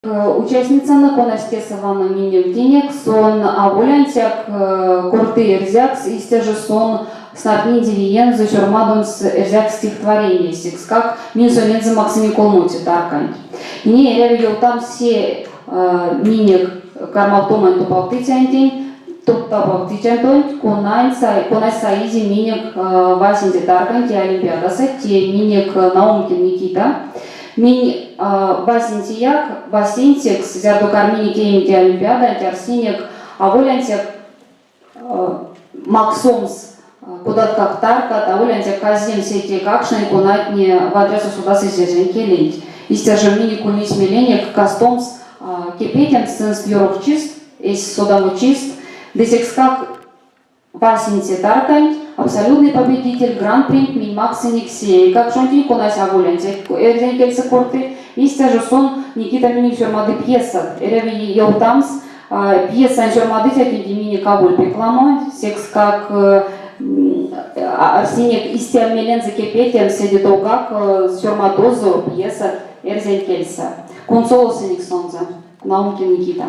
Участницаны Конастесованы минек денег, сон авулянтяк корты эрзякс, истяжи сон снарни дивиен зачурмадумс эрзяк стихотворение сикс, как мин сонензе Максиме Колмути таркань. Не ревел там все минек кармалтоман тупалтытянтень, топтапалтытянтонь, конай саизи минек васинте таркань, те олимпиадасы, те минек Наумкин Никита. Мин Васинтияк, Васинтикс, зярду кармини кеймити олимпиада, тярсинек, аволянтек Максомс, куда-то как тарка, аволянтек казим сети какшный, кунатни в адресу суда сесезен келить. Истяжем мини кулись миленек, кастомс, кипетем сенс юрок чист, из судаму чист, десекс как Васинти таркань, абсолютный победитель, гран-при Максиме Никсей, как шонтин конась авулянтек, эрзенкельсы корты, истяжу сон Никита Миник Журмады пьеса, эреви елтамс, пьеса Журмады тяки мини кабуль рекламой, секс как Арсеник истя мелензе кепетем седит огак, Журмадозу пьеса эрзенкельса, консолосы Никсонза, Наумкин Никита.